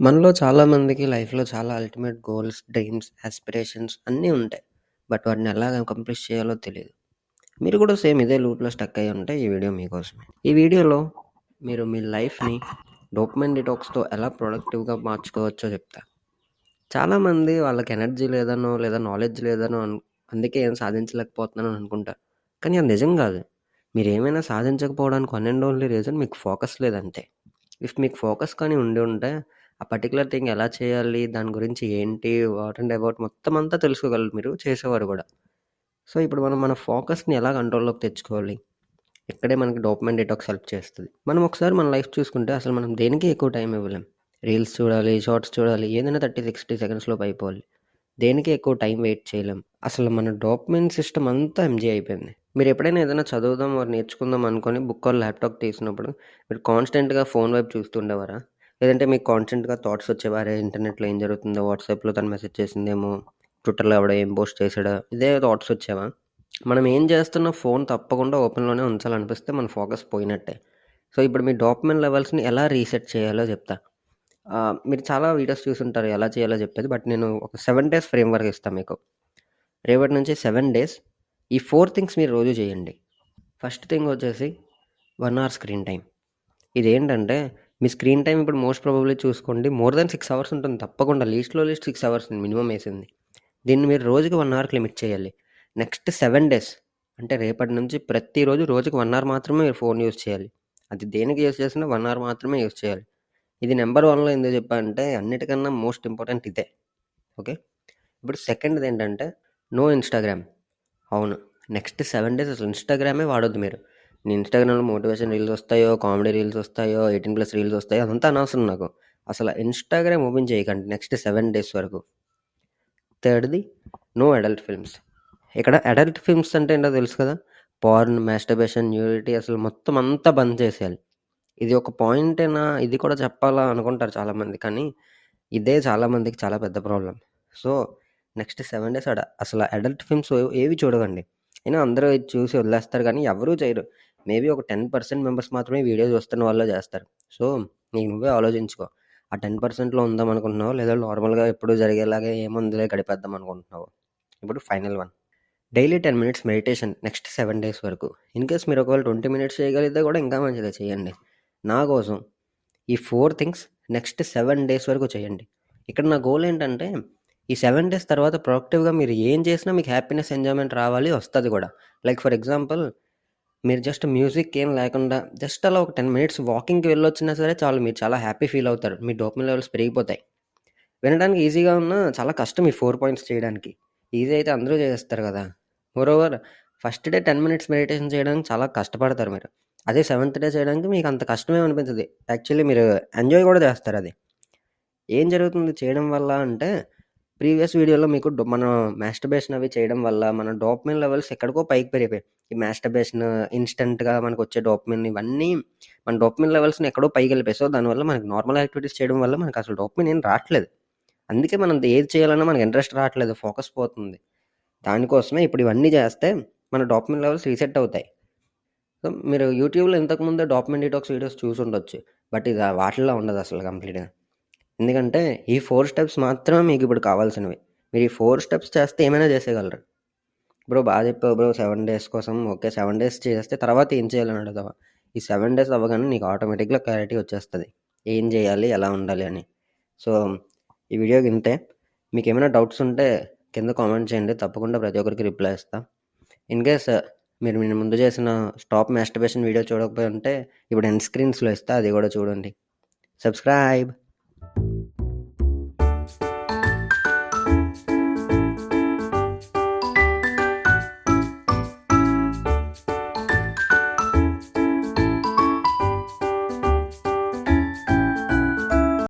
మనలో చాలామందికి లైఫ్‌లో చాలా అల్టిమేట్ గోల్స్, డ్రీమ్స్, యాస్పిరేషన్స్ అన్నీ ఉంటాయి. బట్ వాటిని ఎలా అకంప్లిష్ చేయాలో తెలీదు. మీరు కూడా సేమ్ ఇదే లూప్‌లో స్టక్ అయ్యి ఉంటే ఈ వీడియో మీకోసమే. ఈ వీడియోలో మీరు మీ లైఫ్‌ని డోపమైన్ డిటాక్స్‌తో ఎలా ప్రొడక్టివ్‌గా మార్చుకోవచ్చో చెప్తా. చాలామంది వాళ్ళకి ఎనర్జీ లేదనో, లేదా నాలెడ్జ్ లేదనో అందుకే ఏం సాధించలేకపోతున్నానని అనుకుంటారు. కానీ అది నిజం కాదు. మీరేమైనా సాధించకపోవడానికి వన్ అండ్ ఓన్లీ రీజన్ మీకు ఫోకస్ లేదంతే. ఇఫ్ మీకు ఫోకస్ కానీ ఉండి ఉంటే, ఆ పర్టిక్యులర్ థింగ్ ఎలా చేయాలి, దాని గురించి ఏంటి, వాట్ అండ్ అబౌట్ మొత్తం అంతా తెలుసుకోగలరు మీరు, చేసేవారు కూడా. సో, ఇప్పుడు మనం మన ఫోకస్‌ని ఎలా కంట్రోల్‌లోకి తెచ్చుకోవాలి? ఇక్కడే మనకి డోపమైన్ డిటాక్స్ హెల్ప్ చేస్తది. మనం ఒకసారి మన లైఫ్ చూసుకుంటే అసలు మనం దేనికి ఎక్కువ టైం ఇవ్వలేం. రీల్స్ చూడాలి, షార్ట్స్ చూడాలి, ఏదైనా 30, 60 సెకండ్స్‌లోపు అయిపోవాలి. దేనికి ఎక్కువ టైం వెయిట్ చేయలేం. అసలు మన డోపమైన్ సిస్టమ్ అంతా ఎంజీ అయిపోయింది. మీరెప్పుడైనా ఏదైనా చదువుదాం ఆర్ నేర్చుకుందాం అనుకోని బుక్ ఆర్ ల్యాప్‌టాప్ తీసినప్పుడు మీరు కాన్స్టెంట్‌గా ఫోన్ వైపు చూస్తూ ఉండేవారా? లేదంటే మీకు కాన్స్టెంట్‌గా థాట్స్ వచ్చేవా? అరే! ఇంటర్నెట్‌లో ఏం జరుగుతుందో, వాట్సాప్‌లో తను మెసేజ్ చేసిందేమో, ట్విట్టర్‌లో ఎవడో ఏం పోస్ట్ చేసాడా? ఇదే థాట్స్ వచ్చేవా? మనం ఏం చేస్తున్నా ఫోన్ తప్పకుండా ఓపెన్‌లోనే ఉంచాలనిపిస్తే మన ఫోకస్ పోయినట్టే. సో, ఇప్పుడు మీ డోపమైన్ లెవెల్స్‌ని ఎలా రీసెట్ చేయాలో చెప్తా. మీరు చాలా వీడియోస్ చూసుంటారు ఎలా చేయాలో చెప్పేది. బట్ నేను ఒక 7 డేస్ ఫ్రేమ్‌వర్క్ ఇస్తా మీకు. రేపటి నుంచి 7 డేస్ ఈ 4 థింగ్స్ మీరు రోజు చేయండి. ఫస్ట్ థింగ్ వచ్చేసి 1 అవర్ స్క్రీన్ టైమ్. ఇదేంటంటే మీ స్క్రీన్ టైమ్ ఇప్పుడు మోస్ట్ ప్రాబబ్లీ చూసుకోండి మోర్ దాన్ 6 అవర్స్ ఉంటుంది తప్పకుండా. లీస్ట్‌లో లీస్ట్ 6 అవర్స్ మినిమమ్ ఏసింది. దీన్ని మీరు రోజుకి 1 అవర్‌కి లిమిట్ చేయాలి. నెక్స్ట్ 7 డేస్ అంటే రేపటి నుంచి ప్రతిరోజు రోజుకి 1 అవర్ మాత్రమే మీరు ఫోన్ యూజ్ చేయాలి. అది దేనికి యూజ్ చేసినా 1 అవర్ మాత్రమే యూజ్ చేయాలి. ఇది నంబర్ 1లో ఎందుకు చెప్పా అంటే అన్నిటికన్నా మోస్ట్ ఇంపార్టెంట్ ఇదే. ఓకే. ఇప్పుడు సెకండ్‌దేంటంటే నో ఇన్‌స్టాగ్రామ్. అవును. నెక్స్ట్ 7 డేస్ అసలు ఇన్‌స్టాగ్రామే వాడొద్దు మీరు. నీ ఇన్‌స్టాగ్రామ్‌లో మోటివేషన్ రీల్స్ వస్తాయో, కామెడీ రీల్స్ వస్తాయో, 18+ రీల్స్ వస్తాయో అదంతా అనవసరం నాకు. అసలు ఇన్‌స్టాగ్రామ్ ఓపెన్ చేయకండి నెక్స్ట్ 7 డేస్ వరకు. థర్డ్‌ది నో అడల్ట్ ఫిల్మ్స్. ఇక్కడ అడల్ట్ ఫిల్మ్స్ అంటే ఏంటో తెలుసు కదా! పోర్న్, మాస్టర్బేషన్, న్యూడిటీ అసలు మొత్తం అంతా బంద్ చేసేయాలి. ఇది ఒక పాయింటేనా? ఇది కూడా చెప్పాలా అనుకుంటారు చాలామంది. కానీ ఇదే చాలామందికి చాలా పెద్ద ప్రాబ్లమ్. సో, నెక్స్ట్ 7 డేస్ అసలు అడల్ట్ ఫిల్మ్స్ ఏవి చూడకండి. అయినా అందరూ ఇది చూసి వదిలేస్తారు కానీ ఎవరూ చేయరు. మేబీ ఒక 10% మెంబర్స్ మాత్రమే వీడియో చూస్తున్న వాళ్ళే చేస్తారు. సో, నీకు నువ్వే ఆలోచించుకో. ఆ 10%లో ఉందాం అనుకుంటున్నావో, లేదా నార్మల్‌గా ఎప్పుడూ జరిగేలాగే ఏముందిలే గడిపేద్దాం అనుకుంటున్నావో. ఇప్పుడు final one. Daily 10 minutes meditation next 7 days వరకు. ఇన్‌కేస్ మీరు ఒకవేళ 20 మినిట్స్ చేయగలిగితే కూడా ఇంకా మంచిదే చేయండి. నా కోసం ఈ 4 థింగ్స్ నెక్స్ట్ 7 డేస్ వరకు చేయండి. ఇక్కడ నా గోల్ ఏంటంటే ఈ 7 డేస్ తర్వాత ప్రొడక్టివ్‌గా మీరు ఏం చేసినా మీకు హ్యాపీనెస్, ఎంజాయ్‌మెంట్ రావాలి, వస్తది కూడా. లైక్ ఫర్ ఎగ్జాంపుల్ మీరు జస్ట్ మ్యూజిక్ ఏం లేకుండా జస్ట్ అలా ఒక 10 మినిట్స్ వాకింగ్‌కి వెళ్ళొచ్చినా సరే చాలు మీరు చాలా హ్యాపీ ఫీల్ అవుతారు. మీ డోపమైన్ లెవెల్స్ పెరిగిపోతాయి. వినడానికి ఈజీగా ఉన్నా చాలా కష్టం ఈ 4 పాయింట్స్ చేయడానికి. ఈజీ అయితే అందరూ చేసేస్తారు కదా! Moreover first day 10 minutes meditation చేయడానికి చాలా కష్టపడతారు మీరు. అదే సెవెంత్ డే చేయడానికి మీకు అంత కష్టమేమి అనిపించదు. యాక్చువల్లీ మీరు ఎంజాయ్ కూడా చేస్తారది. ఏం జరుగుతుంది చేయడం వల్ల అంటే, ప్రీవియస్ వీడియోలో మీకు మనం మాస్టర్బేషన్ అవి చేయడం వల్ల మన డోపమైన్ లెవెల్స్ ఎక్కడికో పైకి పెరిగిపోయాయి. ఈ మాస్టర్బేషన్, ఇన్‌స్టంట్‌గా మనకొచ్చే డోపమైన్ ఇవన్నీ మన డోపమైన్ లెవెల్స్‌ని ఎక్కడో పైకెళ్ళిపోయాయి. సో, దానివల్ల మనకి నార్మల్ యాక్టివిటీస్ చేయడం వల్ల మనకసలు డోపమైన్ ఏం రాట్లేదు. అందుకే మనం ఏది చేయాలన్నా మనకి ఇంట్రెస్ట్ రావట్లేదు. ఫోకస్ పోతుంది. దానికోసమే ఇప్పుడు ఇవన్నీ చేస్తే మన డోపమైన్ లెవెల్స్ రీసెట్ అవుతాయి. సో, మీరు యూట్యూబ్‌లో ఇంతకుముందే డోపమైన్ డిటాక్స్ వీడియోస్ చూసుండొచ్చు. బట్ ఇది వాటిల్లో ఉండదసలు కంప్లీట్‌గా. ఎందుకంటే ఈ 4 స్టెప్స్ మాత్రమే మీకిప్పుడు కావాల్సినవి. మీరు ఈ 4 స్టెప్స్ చేస్తే ఏమైనా చేసేయగలరు. బ్రో బాగా చెప్పావు బ్రో 7 డేస్ కోసం. ఓకే. 7 డేస్ చేస్తే తర్వాత ఏం చేయాలని అడుగుతావా? ఈ 7 డేస్ అవ్వగానే నీకు ఆటోమేటిక్‌గా క్లారిటీ వచ్చేస్తది. ఏం చేయాలి? ఎలా ఉండాలి అని. సో, ఈ వీడియోకి ఇంతే. మీకేమైనా డౌట్స్ ఉంటే కింద కామెంట్ చేయండి. తప్పకుండా ప్రతి ఒక్కరికి రిప్లై ఇస్తా. ఇన్‌కేస్ మీరు నేను ముందు చేసిన స్టాప్ మాస్టర్బేషన్ వీడియో చూడకపోయి ఉంటే ఇప్పుడు ఎండ్ స్క్రీన్స్‌లో ఇస్తా. అది కూడా చూడండి. సబ్స్క్రైబ్.